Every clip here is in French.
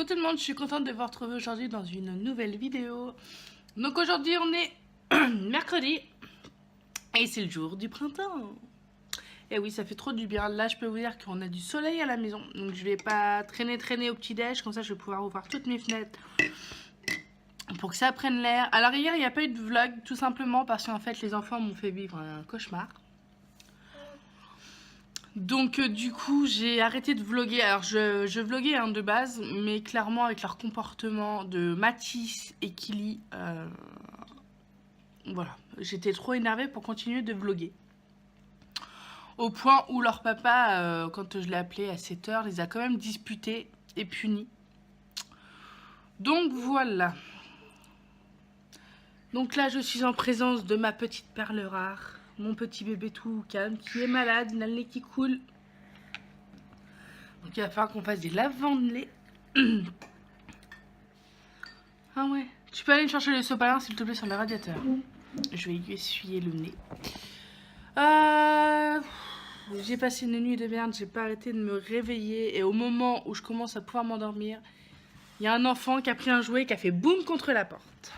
Coucou tout le monde, je suis contente de vous retrouver aujourd'hui dans une nouvelle vidéo. Donc aujourd'hui on est mercredi et c'est le jour du printemps. Et oui, ça fait trop du bien. Là je peux vous dire qu'on a du soleil à la maison. Donc je vais pas traîner au petit déj, comme ça je vais pouvoir ouvrir toutes mes fenêtres pour que ça prenne l'air. Alors hier il n'y a pas eu de vlog tout simplement parce qu'en fait les enfants m'ont fait vivre un cauchemar. Donc du coup j'ai arrêté de vlogger. Alors je vloguais de base, mais clairement avec leur comportement de Mathis et Kili, voilà, j'étais trop énervée pour continuer de vlogger. Au point où leur papa, quand je l'ai appelé à 7 h, les a quand même disputés et punis. Donc voilà. Donc là je suis en présence de ma petite perle rare. Mon petit bébé tout calme qui est malade, il a le nez qui coule. Donc il va falloir qu'on fasse des lavements de lait. Ah ouais. Tu peux aller me chercher le sopalin s'il te plaît sur le radiateur. Je vais lui essuyer le nez. J'ai passé une nuit de merde, j'ai pas arrêté de me réveiller. Et au moment où je commence à pouvoir m'endormir, il y a un enfant qui a pris un jouet qui a fait boum contre la porte.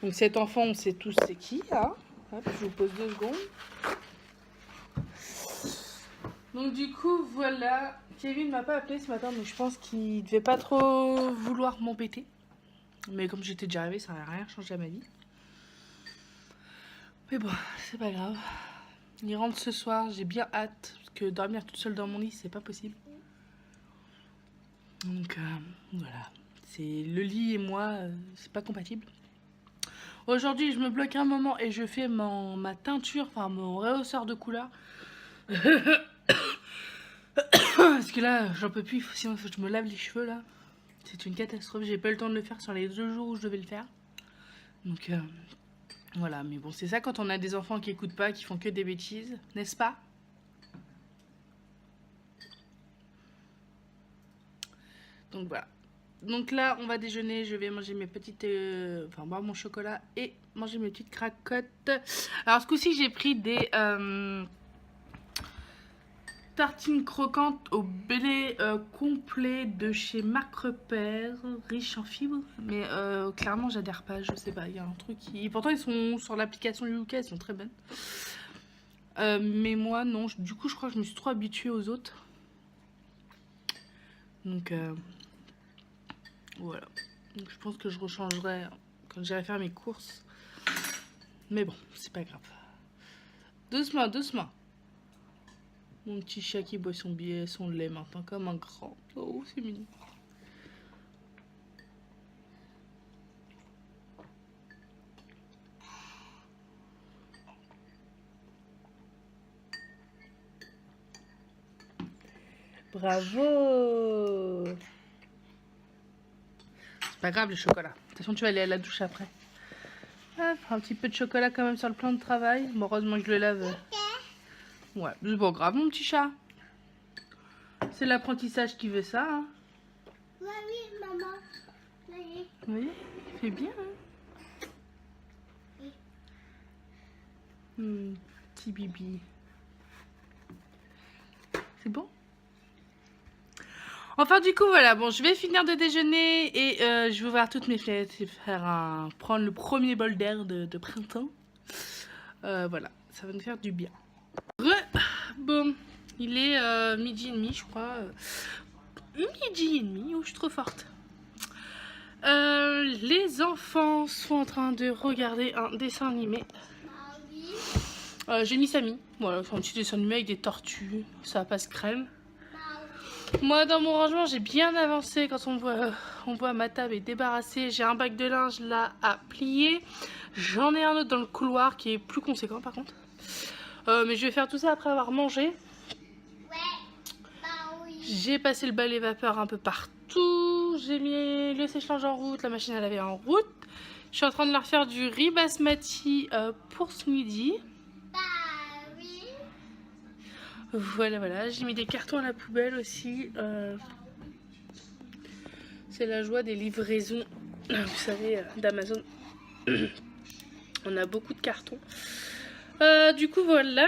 Donc cet enfant, on sait tous c'est qui, hein. Hop, je vous pose 2 secondes. Donc du coup, voilà. Kevin m'a pas appelé ce matin, donc je pense qu'il devait pas trop vouloir m'embêter. Mais comme j'étais déjà arrivée, ça n'a rien changé à ma vie. Mais bon, c'est pas grave. Il rentre ce soir, j'ai bien hâte. Parce que dormir toute seule dans mon lit, c'est pas possible. Donc voilà. C'est le lit et moi, c'est pas compatible. Aujourd'hui, je me bloque un moment et je fais ma teinture, enfin mon rehausseur de couleur. Parce que là, j'en peux plus, sinon il faut que je me lave les cheveux là. C'est une catastrophe, j'ai pas eu le temps de le faire sur les 2 jours où je devais le faire. Donc voilà, mais bon, c'est ça quand on a des enfants qui écoutent pas, qui font que des bêtises, n'est-ce pas? Donc voilà. Donc là, on va déjeuner, je vais manger mes petites... enfin, boire mon chocolat et manger mes petites cracottes. Alors ce coup-ci, j'ai pris des... tartines croquantes au blé complet de chez Marc Repère, riche en fibres. Mais clairement, j'adhère pas, je sais pas, il y a un truc qui... Pourtant, ils sont sur l'application Yuka, ils sont très bonnes. Mais moi, non, du coup, je crois que je me suis trop habituée aux autres. Donc, voilà. Donc, je pense que je rechangerai quand j'irai faire mes courses. Mais bon, c'est pas grave. Doucement, doucement. Mon petit chat qui boit son lait maintenant comme un grand. Oh, c'est mignon. Bravo! C'est pas grave le chocolat. De toute façon, tu vas aller à la douche après. Ah, un petit peu de chocolat quand même sur le plan de travail. Bon, heureusement que je le lave. Ouais, c'est pas grave mon petit chat. C'est l'apprentissage qui veut ça. Hein. Oui, maman. Oui, il fait bien. Hein. Petit bibi. C'est bon? Enfin du coup voilà, bon je vais finir de déjeuner et je vais ouvrir toutes mes fenêtres et prendre le premier bol d'air de printemps. Voilà, ça va nous faire du bien. Bon, il est 12h30 je crois. 12h30, oh je suis trop forte. Les enfants sont en train de regarder un dessin animé. J'ai mis Samy, voilà, c'est un petit dessin animé avec des tortues, ça passe crème. Moi dans mon rangement j'ai bien avancé. Quand on voit ma table est débarrassée. J'ai un bac de linge là à plier. J'en ai un autre dans le couloir qui est plus conséquent par contre. Mais je vais faire tout ça après avoir mangé. J'ai passé le balai vapeur un peu partout. J'ai mis le sèche-linge en route, la machine à laver en route. Je suis en train de leur faire du riz basmati pour ce midi. Voilà, j'ai mis des cartons à la poubelle aussi. C'est la joie des livraisons, vous savez, d'Amazon. On a beaucoup de cartons. Du coup, voilà.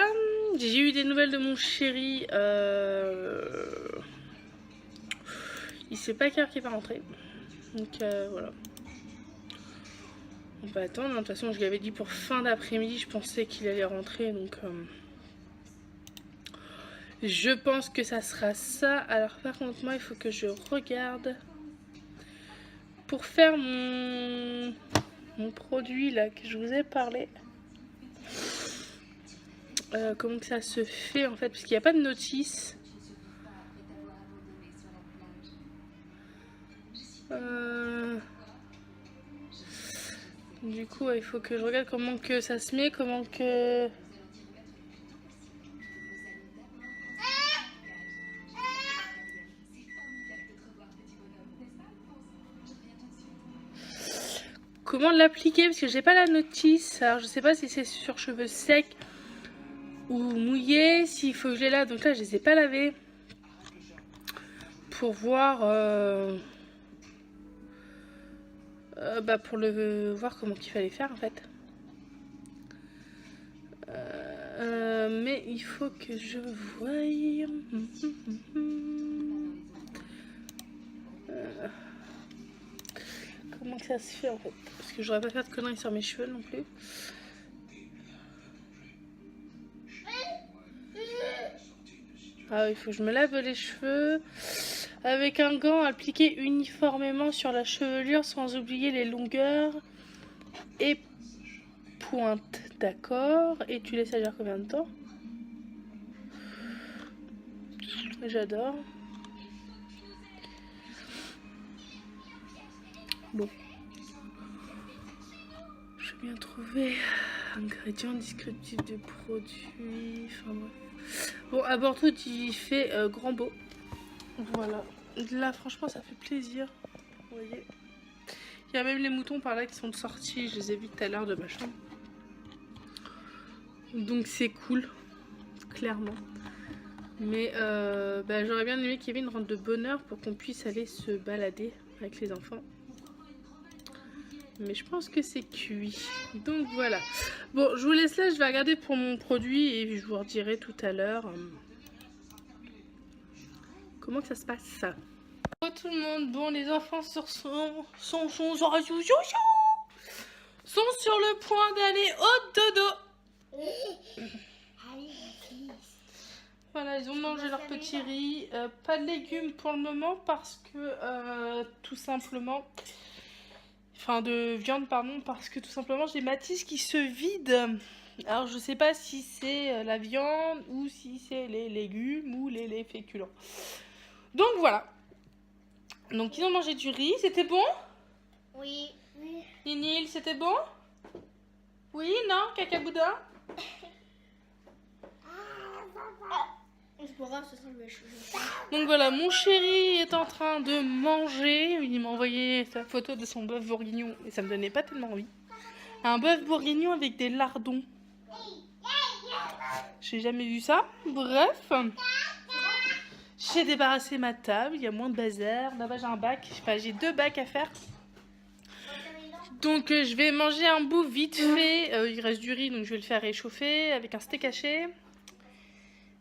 J'ai eu des nouvelles de mon chéri. Il sait pas quelle heure qu'il va rentrer. Donc voilà. On va attendre. De toute façon, je lui avais dit pour fin d'après-midi, je pensais qu'il allait rentrer. Donc je pense que ça sera ça. Alors par contre, moi, il faut que je regarde pour faire mon produit là que je vous ai parlé. Comment que ça se fait en fait, parce qu'il n'y a pas de notice. Du coup, il faut que je regarde comment que ça se met, comment que... Comment l'appliquer, parce que j'ai pas la notice. Alors je sais pas si c'est sur cheveux secs ou mouillés, s'il faut que je les lave. Donc là, je les ai pas lavés pour voir... pour le voir comment qu'il fallait faire en fait. Mais il faut que je voie. Comment que ça se fait en fait? Parce que j'aurais pas fait de conneries sur mes cheveux non plus. Ah, il faut que je me lave les cheveux avec un gant appliqué uniformément sur la chevelure sans oublier les longueurs et pointes. D'accord. Et tu laisses agir combien de temps? J'adore. Bon. Je vais bien trouver ingrédients, descriptif de produits. Enfin bref. Bon, à Bordeaux, il fait grand beau. Voilà. Là, franchement, ça fait plaisir. Vous voyez. Il y a même les moutons par là qui sont sortis. Je les ai vus tout à l'heure de ma chambre. Donc c'est cool. Clairement. Mais j'aurais bien aimé qu'il y ait une rentre de bonne heure pour qu'on puisse aller se balader avec les enfants. Mais je pense que c'est cuit. Donc voilà. Bon, je vous laisse là. Je vais regarder pour mon produit et je vous redirai tout à l'heure comment que ça se passe. Bonjour tout le monde. Bon, les enfants sont sur le point d'aller au dodo. Voilà, ils ont mangé leur petit riz. Pas de légumes pour le moment parce que tout simplement... Enfin de viande pardon, parce que tout simplement j'ai Mathis qui se vide. Alors je sais pas si c'est la viande ou si c'est les légumes ou les féculents. Donc voilà. Donc ils ont mangé du riz, c'était bon? Oui. Ninil, c'était bon? Oui, non, cacaboudin? C'est pas grave, ce sera le cheveu. Donc voilà, mon chéri est en train de manger. Il m'a envoyé sa photo de son bœuf bourguignon et ça me donnait pas tellement envie. Un bœuf bourguignon avec des lardons. J'ai jamais vu ça. Bref. J'ai débarrassé ma table, il y a moins de bazar. Là-bas j'ai un bac, enfin j'ai 2 bacs à faire. Donc je vais manger un bout vite fait. Il reste du riz donc je vais le faire réchauffer avec un steak haché.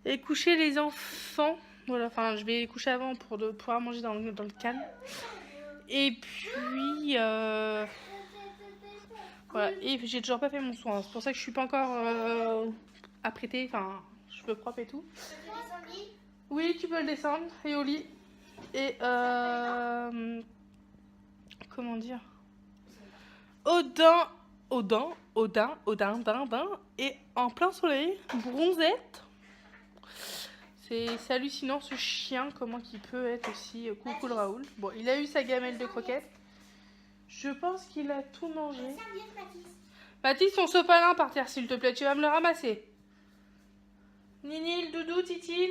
Et coucher les enfants. Voilà, enfin je vais les coucher avant pour pouvoir manger dans le calme. Et puis voilà, et j'ai toujours pas fait mon soin. C'est pour ça que je suis pas encore apprêtée, enfin cheveux propres et tout. Oui, tu peux le descendre et au lit. Et comment dire, Odin, et en plein soleil, bronzette. C'est hallucinant ce chien, comment il peut être aussi coucou le Raoul. Bon, il a eu sa gamelle de croquettes. Je pense qu'il a tout mangé. Mathis, ton sopalin par terre, s'il te plaît, tu vas me le ramasser. Nini, le doudou, Titine.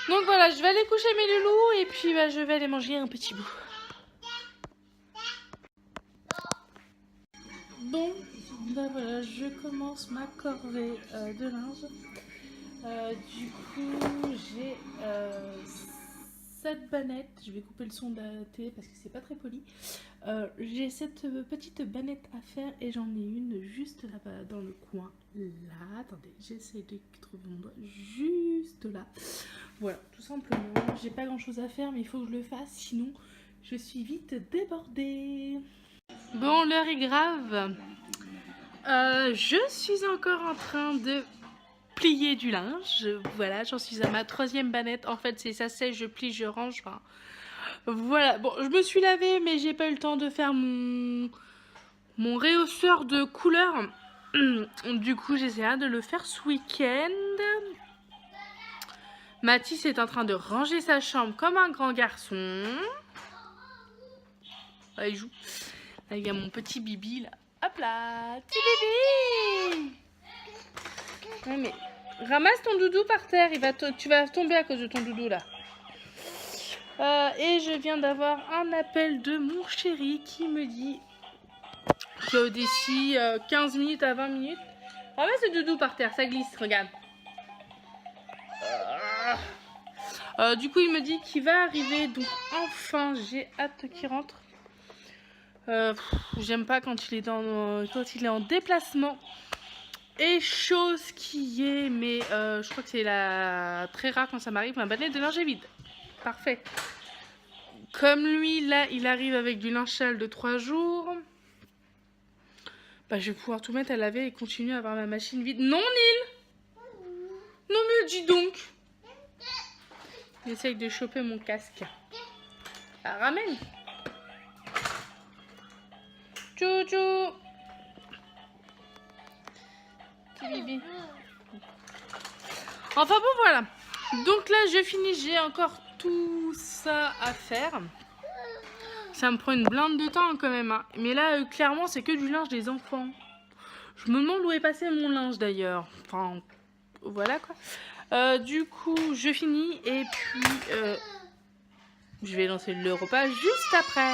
Donc voilà, je vais aller coucher mes loulous et puis je vais aller manger un petit bout. Bon, voilà, je commence ma corvée de linge. Du coup, j'ai cette bannette. Je vais couper le son de la télé parce que c'est pas très poli. J'ai cette petite bannette à faire et j'en ai une juste là-bas dans le coin. Là, attendez, j'essaie de trouver mon doigt juste là. Voilà, tout simplement. J'ai pas grand chose à faire, mais il faut que je le fasse, sinon je suis vite débordée. Bon, l'heure est grave. Je suis encore en train de plier du linge. Voilà, j'en suis à ma 3e bannette. En fait, c'est ça sèche, je plie, je range. Enfin, voilà. Bon, je me suis lavée, mais j'ai pas eu le temps de faire mon rehausseur de couleur. Du coup, j'essaierai de le faire ce week-end. Mathis est en train de ranger sa chambre comme un grand garçon. Là, il joue. Là, il y a mon petit Bibi, là. Hop là, petit Bibi. Ouais, mais ramasse ton doudou par terre. Tu vas tomber à cause de ton doudou, là. Et je viens d'avoir un appel de mon chéri qui me dit que d'ici 15 minutes à 20 minutes... Ramasse le doudou par terre, ça glisse, regarde. Du coup, il me dit qu'il va arriver, donc enfin, j'ai hâte qu'il rentre. J'aime pas quand il est en déplacement. Et chose qui est, mais je crois que c'est très rare quand ça m'arrive, ma bannette de linge est vide. Parfait. Comme lui, là, il arrive avec du linge sale de 3 jours. Bah, je vais pouvoir tout mettre à laver et continuer à avoir ma machine vide. Non, Nil! Non, mais dis donc! Il essaye de choper mon casque. Ah, ramène! Tchou-tchou! Petit Bibi. Enfin bon, voilà. Donc là, je finis. J'ai encore tout ça à faire. Ça me prend une blinde de temps quand même. Hein. Mais là, clairement, c'est que du linge des enfants. Je me demande où est passé mon linge d'ailleurs. Enfin, voilà quoi. Du coup, je finis et puis je vais lancer le repas juste après.